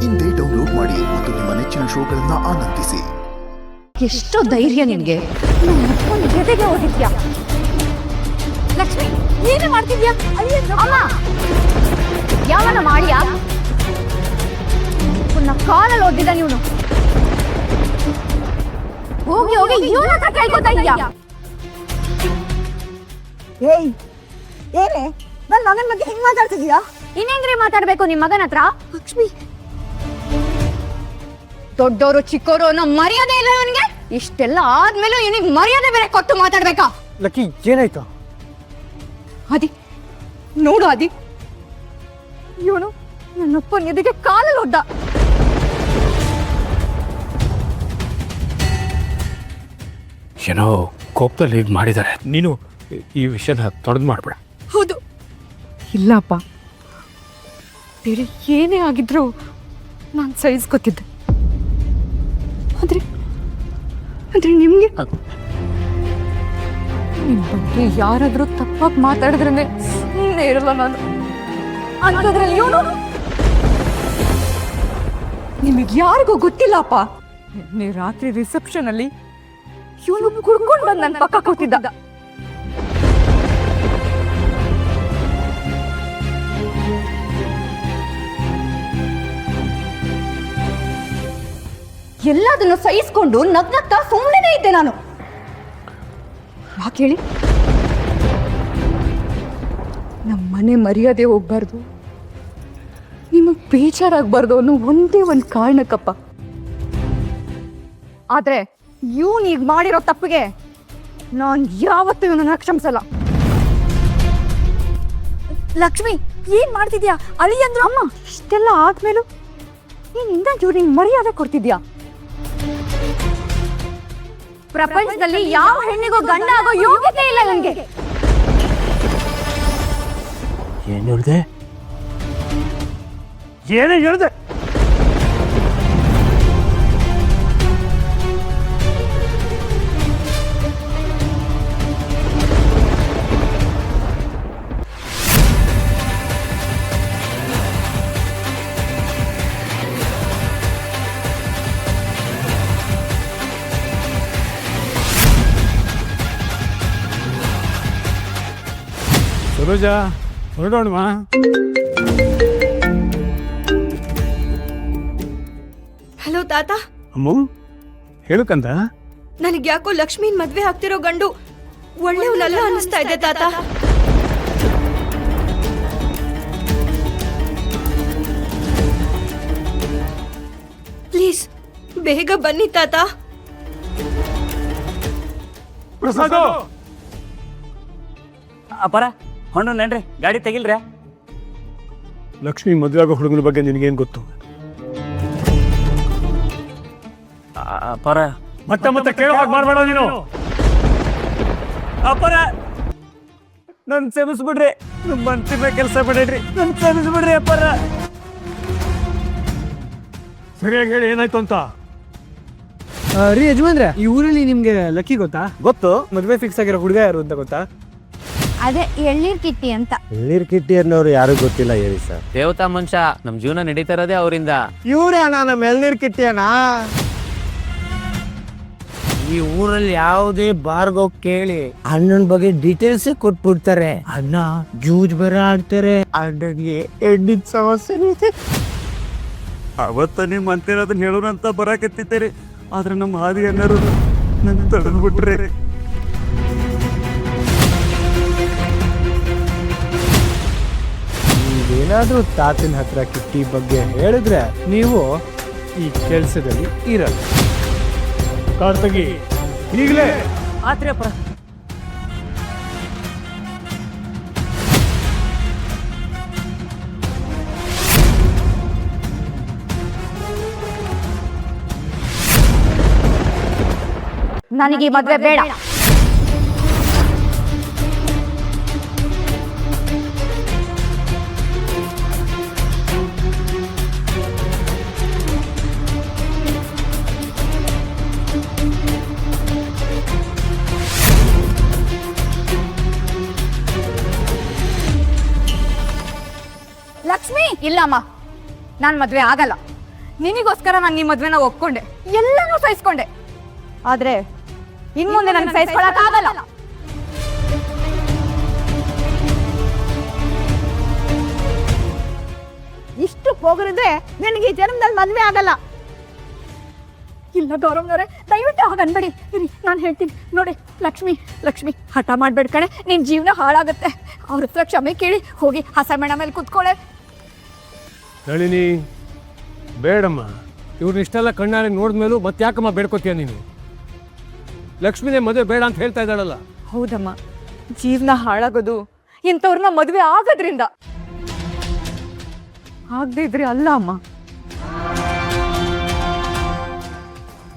ಇಂದೇ ಡೌನ್ಲೋಡ್ ಮಾಡಿ ಮತ್ತು ನಿಮ್ಮ ನೆಚ್ಚಿನ ಶೋಗಳನ್ನ ಆನಂದಿಸಿ. ಎಷ್ಟು ಧೈರ್ಯ ನಿನ್ಗೆ? ಜೊತೆಗೆ ಹೋಗಿದ್ಯಾ ಲಕ್ಷ್ಮಿ? ಏನು ಮಾಡ್ತಿದ್ಯಾ? ಅಮ್ಮ ಯಾವನ ಮಾಡಿಯಾ? ಕಾಲಲ್ಲಿ ಓದಿದ್ದ ನೀನು. ಹೋಗಿ ಹೋಗಿ ಇವನ ಹತ್ರ ಕೈಗೋತಾ ಇದ್ಯಾ? ಏಯ್ ಏನೇ ನನ್ನ ಮಗನ ಬಗ್ಗೆ ಹಿಂಗ್ ಮಾತಾಡ್ತಿದ್ಯಾ? ಇನ್ನೇಂಗ್ರಿ ಮಾತಾಡ್ಬೇಕು ನಿಮ್ ಮಗನ ಹತ್ರ? ಲಕ್ಷ್ಮಿ, ದೊಡ್ಡವರು ಚಿಕ್ಕವರು ಅನ್ನೋ ಮರ್ಯಾದೆ ಇಲ್ಲ ಇವನಿಗೆ. ಇಷ್ಟೆಲ್ಲ ಆದ್ಮೇಲೂ ಇವನಿಗೆ ಮರ್ಯಾದೆ ಬೇರೆ ಕೊಟ್ಟು ಮಾತಾಡ್ಬೇಕಾ? ಲಕ್ಕಿ, ಏನಾಯ್ತು? ಅದಿ ನೋಡು ಅದಿ, ಇವನು ನನ್ನಪ್ಪನ ಎದೆಗೆ ಕಾಲಲ್ಲಿ ಒದ್ದ. ಏನೋ ಕೋಪದಲ್ಲಿ ಹೀಗೆ ಮಾಡಿದ್ದಾರೆ. ನೀನು ಈ ವಿಷಯನ ತೊಡೆದು ಮಾಡ್ಬೇಡ. ಹೌದು, ಇಲ್ಲಪ್ಪ, ಬೇರೆ ಏನೇ ಆಗಿದ್ರು ನಾನು ಸಹಿಸ್ಕೊತಿದ್ದೆ. ಆದ್ರೆ ನಿಮ್ಗೆ ನಿಮ್ ಬಗ್ಗೆ ಯಾರಾದ್ರೂ ತಪ್ಪಾಗಿ ಮಾತಾಡಿದ್ರೆ ಸುಮ್ಮನೆ ಇರಲ್ಲ ನಾನು. ಅಂಥದ್ರಲ್ಲಿ ಇವನು ನಿಮಗೆ ಯಾರಿಗೂ ಗೊತ್ತಿಲ್ಲಪ್ಪ. ನಿನ್ನೆ ರಾತ್ರಿ ರಿಸೆಪ್ಷನ್ ಅಲ್ಲಿ ಇವನು ಕುಡ್ಕೊಂಡು ಬಂದು ನನ್ನ ಪಕ್ಕ ಕೂತಿದ್ದ. ಎಲ್ಲದನ್ನು ಸಹಿಸ್ಕೊಂಡು ನಗ್ನಗ್ತಾ ಸುಮ್ಮನೆ ಇದ್ದೆ ನಾನು. ಯಾಕೆ ಹೇಳಿ? ನಮ್ಮ ಮನೆ ಮರ್ಯಾದೆ ಹೋಗ್ಬಾರ್ದು, ನಿಮಗ್ ಬೇಜಾರಾಗಬಾರ್ದು ಅನ್ನೋ ಒಂದೇ ಒಂದು ಕಾರಣಕ್ಕಪ್ಪ. ಆದ್ರೆ ಇವನು ಈಗ ಮಾಡಿರೋ ತಪ್ಪಿಗೆ ನಾನು ಯಾವತ್ತೂ ಇವನನ್ನ ಕ್ಷಮಿಸಲ್ಲ. ಲಕ್ಷ್ಮಿ, ಏನ್ ಮಾಡ್ತಿದ್ಯಾ? ಅಳಿ ಅಂದ್ರು ಅಮ್ಮ. ಇಷ್ಟೆಲ್ಲ ಆದ್ಮೇಲೂ ನೀನಿಂದ ಇವ್ರಿಗೆ ಮರ್ಯಾದೆ ಕೊಡ್ತಿದ್ಯಾ? ಪ್ರಪಂಚದಲ್ಲಿ ಯಾವ ಹೆಣ್ಣಿಗೂ ಗಂಡ ಆಗೋ ಯೋಗ್ಯತೆ ಇಲ್ಲ ನನಗೆ. ಏನು ಹೇಳಿದೆ? ಏನೇ ಹೇಳಿದೆ? ಸರೋಜ, ಹೊರಡೋಣಮ್ಮ. ಹಲೋ ತಾತ. ಅಮ್ಮ, ಹೇಳು ಕಂದ. ನನಗೆ ಯಾಕೋ ಲಕ್ಷ್ಮೀನ್ ಮದ್ವೆ ಆಗ್ತಿರೋ ಗಂಡು ಒಳ್ಳೆಯವನಲ್ಲ ಅನಿಸ್ತಾ ಇದೆ ತಾತ. ಪ್ಲೀಸ್ ಬೇಗ ಬನ್ನಿ ತಾತ. ಪ್ರಸಾದ, ಅಪ್ಪರ ಹೊಂಡನ್ರಿ ಗಾಡಿ ತೆಗಿಲ್ರ. ಲಕ್ಷ್ಮಿ ಮದುವೆ ಆಗೋ ಹುಡುಗನ ಬಗ್ಗೆ ನಿನಗೇನು ಗೊತ್ತು? ಅಪ್ಪರ ಮತ್ತೆ ಮತ್ತೆ ಕೇಳೋ ಹಾಗೆ ಮಾಡಬೇಡ ನೀನು. ಅಪ್ಪರ ನನ್ ಕ್ಷಮಿಸ್ಬಿಡ್ರಿ, ನಮ್ ಮನ್ಸಿನ ಕೆಲಸ ಬಿಡ್ರಿ, ನನ್ ಕ್ಷಮಿಸ್ಬಿಡ್ರಿ ಅಪ್ಪರ. ಸರಿಯಾಗಿ ಹೇಳಿ, ಏನಾಯ್ತು ಅಂತ. ರೀ ಯಜಮಾನ್ರೆ, ಈ ಊರಲ್ಲಿ ನಿಮ್ಗೆ ಲಕ್ಕಿ ಗೊತ್ತಾ? ಗೊತ್ತು. ಮದುವೆ ಫಿಕ್ಸ್ ಆಗಿರೋ ಹುಡುಗ ಯಾರು ಅಂತ ಗೊತ್ತಾ? ಅದೇ ಎಳ್ನೀರ್ ಕಿಟ್ಟಿ ಅಂತ. ಎಳ್ನೀರ್ ಕಿಟ್ಟಿ ಅನ್ನೋರು ಯಾರು ಗೊತ್ತಿಲ್ಲ ಹೇಳಿ ಸರ್. ದೇವತಾ ಮನುಷ್ಯ, ನಮ್ ಜೀವನ ನಡೀತಾ ಇರೋದೇ ಅವರಿಂದ. ಇವ್ರೇ ಅಣ್ಣ ನಮ್ಮ ಎಳ್ನೀರ್ ಕಿಟ್ಟಿ ಅಣ್ಣ. ಈ ಊರಲ್ಲಿ ಯಾವುದೇ ಬಾರ್ಗೋ ಕೇಳಿ ಅಣ್ಣನ ಬಗ್ಗೆ ಡೀಟೇಲ್ಸ್ ಕೊಟ್ಬಿಡ್ತಾರೆ. ಅಣ್ಣ ಜೂಜ್ ಬೇರೆ ಆಡ್ತಾರೆ. ಅಣ್ಣನಿಗೆ ಎಣ್ಣಿನ ಸಮಸ್ಯೆ ಇದೆ. ಅವತ್ತ ನೀವು ಅಂತಿರೋದನ್ನ ಹೇಳೋಣ ಅಂತ ಬರಾಕತ್ತಿದ್ದೀರಿ, ಆದ್ರೆ ನಮ್ಮ ಹಾದಿ ಅನ್ನೋರು ನನ್ನ ತಡೆದ್ಬಿಟ್ರೆ. ಏನಾದ್ರೂ ತಾತನ ಹತ್ರ ಕಿಟ್ಟಿ ಬಗ್ಗೆ ಹೇಳಿದ್ರೆ ನೀವು ಈ ಕೆಲಸದಲ್ಲಿ ಇರಲ್ಲ. ಕಾರ್ತಿಗಿ, ಈಗಲೇ ಆತ್ರಿ ಅಪ್ಪರ. ನನಗೆ ಮದ್ವೆ ಬೇಡ. ಲಕ್ಷ್ಮಿ, ಇಲ್ಲಮ್ಮ, ನಾನು ಮದ್ವೆ ಆಗಲ್ಲ. ನಿನಗೋಸ್ಕರ ನಾನು ಈ ಮದ್ವೆನ ಒಪ್ಕೊಂಡೆ, ಎಲ್ಲನೂ ಸಹಿಸ್ಕೊಂಡೆ. ಆದ್ರೆ ಇನ್ಮುಂದೆ ನನಗೆ ಸಹಿಸ್ಕೊಳಕ್ಕಾಗಲ್ಲ. ಇಷ್ಟು ಹೋಗಿದ್ರೆ ನಿನಗೆ ಈ ಜನ್ಮದಲ್ಲಿ ಮದ್ವೆ ಆಗಲ್ಲ. ಇಲ್ಲ ಗೌರವ್ನವ್ರೆ, ದಯವಿಟ್ಟು ಹಾಗನ್ಬೇಡಿ. ಇರಿ, ನಾನು ಹೇಳ್ತೀನಿ ನೋಡಿ. ಲಕ್ಷ್ಮಿ ಹಠ ಮಾಡ್ಬೇಡ ಕಣೆ, ನಿನ್ ಜೀವನ ಹಾಳಾಗುತ್ತೆ. ಅವ್ರ ಹತ್ರ ಕ್ಷಮೆ ಕೇಳಿ ಹೋಗಿ ಹಸ ಮೇಡ ಮೇಲೆ ಕುತ್ಕೊಳ್ಳೆ. ನಳಿನಿ, ಬೇಡಮ್ಮ. ಇವ್ರನ್ನ ಇಷ್ಟೆಲ್ಲ ಕಣ್ಣಾರೆ ನೋಡಿದ್ಮೇಲೂ ಮತ್ತೆ ಯಾಕಮ್ಮ ಬೇಡ್ಕೋತೀಯ ನೀನು? ಲಕ್ಷ್ಮಿನೇ ಮದುವೆ ಬೇಡ ಅಂತ ಹೇಳ್ತಾ ಇದ್ದಾಳಲ್ಲ. ಹೌದಮ್ಮ, ಜೀವನ ಹಾಳಾಗೋದು ಇಂಥವ್ರನ್ನ ಮದುವೆ ಆಗೋದ್ರಿಂದ, ಆಗದೆ ಇದ್ರೆ ಅಲ್ಲ ಅಮ್ಮ.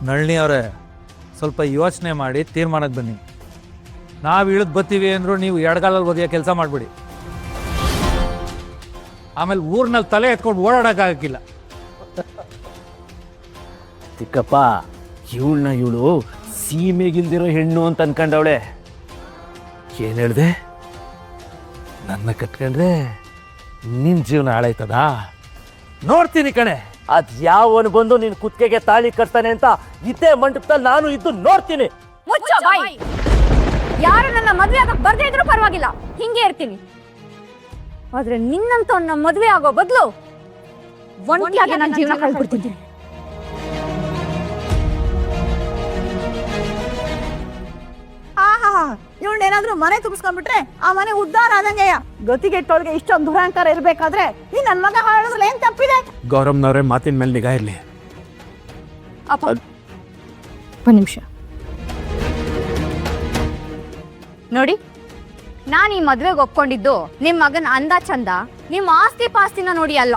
ನಳಿನಿ ಅವರೇ, ಸ್ವಲ್ಪ ಯೋಚನೆ ಮಾಡಿ ತೀರ್ಮಾನಕ್ಕೆ ಬನ್ನಿ. ನಾವು ಇಳಿದು ಬರ್ತೀವಿ ಅಂದರೂ ನೀವು ಎಡಗಾಲಲ್ಲಿ ಒದೆಯೋ ಕೆಲಸ ಮಾಡಿಬಿಡಿ. ಆಮೇಲೆ ಊರಿನಲ್ಲಿ ತಲೆ ಎತ್ಕೊಂಡು ಓಡಾಡೋಕ್ಕಾಗಕ್ಕಿಲ್ಲ. ತಿಕ್ಕಪ್ಪ, ಇವಳು ಸೀಮೆಗಿಲ್ದಿರೋ ಹೆಣ್ಣು ಅಂತ ಅನ್ಕೊಂಡವಳೆ. ಏನು ಹೇಳ್ದೆ? ನನ್ನ ಕಟ್ಕೊಂಡ್ರೆ ನಿನ್ನ ಜೀವನ ಹಾಳಾಯ್ತದ? ನೋಡ್ತೀನಿ ಕಣೆ, ಅದು ಯಾವನು ಬಂದು ನಿನ್ನ ಕುತ್ತಿಗೆಗೆ ತಾಳಿ ಕಟ್ತಾನೆ ಅಂತ ಇದೇ ಮಂಟಪದಲ್ಲಿ ನಾನು ಇದ್ದು ನೋಡ್ತೀನಿ. ಮುಚ್ಚೋ ಬಾಯಿ. ಯಾರು ನನ್ನ ಮದುವೆ ಆಗಕ್ಕೆ ಬರ್ದೇ ಇದ್ರೂ ಪರವಾಗಿಲ್ಲ, ಹಿಂಗೆ ಇರ್ತೀನಿ. ಆದ್ರೆ ನಿನ್ನಂತವನ್ನ ಮದುವೆ ಆಗೋ ಬದಲು ಒಂಟಿಯಾಗಿ ನನ್ನ ಜೀವನ ಕಳ್ಕೊಡ್ತೀನಿ. ಆಹಾ, ಇವಳೇನಾದ್ರೂ ಮನೆ ತುಂಬಿಸ್ಕೊಂಡ್ಬಿಟ್ರೆ ಆ ಮನೆ ಉದ್ಧಾರ ಆದಂಗೆಯ. ಗತಿಗೆಟ್ಟೋಳ್ಗೆ ಇಷ್ಟೊಂದು ದುರಹಂಕಾರ ಇರ್ಬೇಕಾದ್ರೆ ಈ ನನ್ ಮಗ ಹಾಳೋದ್ರಲ್ಲಿ ಏನ್ ತಪ್ಪಿದೆ? ಗೌರವ್ನವ್ರೆ, ಮಾತಿನ ಮೇಲೆ ನಿಗಾ ಇರಲಿ. ಅಪ್ಪ, ಒಂದು ನಿಮಿಷ ನೋಡಿ. ನಾನು ಈ ಮದ್ವೆಗೆ ಒಪ್ಕೊಂಡಿದ್ದು ನಿಮ್ಮ ಮಗನ ಅಂದ ಚಂದ, ನಿಮ್ಮ ಆಸ್ತಿ ಪಾಸ್ತಿನ ನೋಡಿ ಅಲ್ಲ.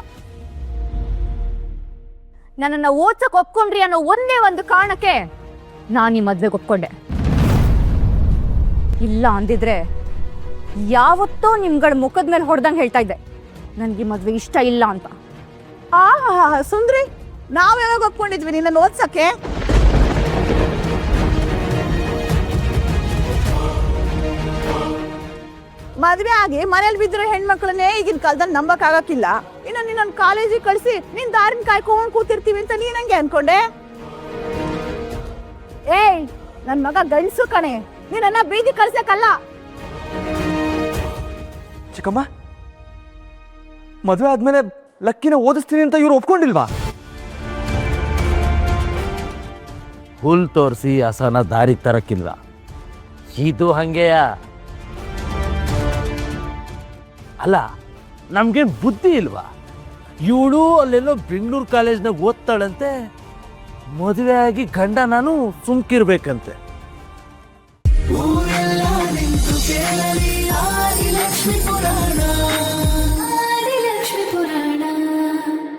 ನನ್ನನ್ನು ಓದ್ಸಕ್ ಒಪ್ಕೊಂಡ್ರಿ ಅನ್ನೋ ಒಂದೇ ಒಂದು ಕಾರಣಕ್ಕೆ ನಾನು ಈ ಮದ್ವೆಗೆ ಒಪ್ಕೊಂಡೆ. ಇಲ್ಲ ಅಂದಿದ್ರೆ ಯಾವತ್ತೋ ನಿಮ್ಗಳ ಮುಖದ ಮೇಲೆ ಹೊಡೆದಂಗೆ ಹೇಳ್ತಾ ಇದ್ದೆ ನನಗೆ ಮದ್ವೆ ಇಷ್ಟ ಇಲ್ಲ ಅಂತ. ಆಹಾ ಸುಂದ್ರಿ, ನಾವ್ ಯಾವಾಗ ಒಪ್ಕೊಂಡಿದ್ವಿ ನಿನ್ನ ಓದ್ಸಕ್ಕೆ? ಮದ್ವೆ ಆಗಿ ಮನೇಲಿ ಬಿದ್ದಿರೋ ಹೆಣ್ಮಕ್ಳನ್ನೇ ಈಗಿನ ಕಾಲದಲ್ಲಿ ನಂಬಕ್ ಆಗಕ್ಕಿಲ್ಲ. ಇನ್ನು ನಿನ್ನ ಕಾಲೇಜಿಗೆ ಕಳ್ಸಿ ನಿನ್ ದಾರಿನ ಕಾಯ್ಕೊಂಡ್ ಕೂತಿರ್ತೀವಿ ಅಂತ ನೀನ್ ಹಂಗೆ ಅನ್ಕೊಂಡೆ? ಏಯ್, ನನ್ ಮಗ ಗಂಡ್ಸು ಕಣೆ, ನೀನನ್ನ ಬೀದಿ ಕಳ್ಸಕ್ಕಲ್ಲ. ಚಿಕ್ಕಮ್ಮ, ಮದುವೆ ಆದ್ಮೇಲೆ ಲಕ್ಕಿನ ಓದಿಸ್ತೀನಿ ಅಂತ ಇವ್ರು ಒಪ್ಕೊಂಡಿಲ್ವಾ? ಹುಲ್ ತೋರಿಸಿ ಹಸನ ದಾರಿಗೆ ತರಕ್ಕಿಲ್ವ? ಇದು ಹಂಗೆಯ? ಅಲ್ಲ, ನಮ್ಗೇನು ಬುದ್ಧಿ ಇಲ್ವಾ? ಇವಳು ಅಲ್ಲೆಲ್ಲೋ ಬೆಂಗಳೂರು ಕಾಲೇಜ್ನಾಗ ಓದ್ತಾಳಂತೆ, ಮದುವೆ ಆಗಿ ಗಂಡ ನಾನು ಸುಮ್ಕಿರ್ಬೇಕಂತೆ. ಊರೆಲ್ಲ ನಿಂತು ಕೇಳಲಿ ಆದಿ ಲಕ್ಷ್ಮೀ ಪುರಾಣ.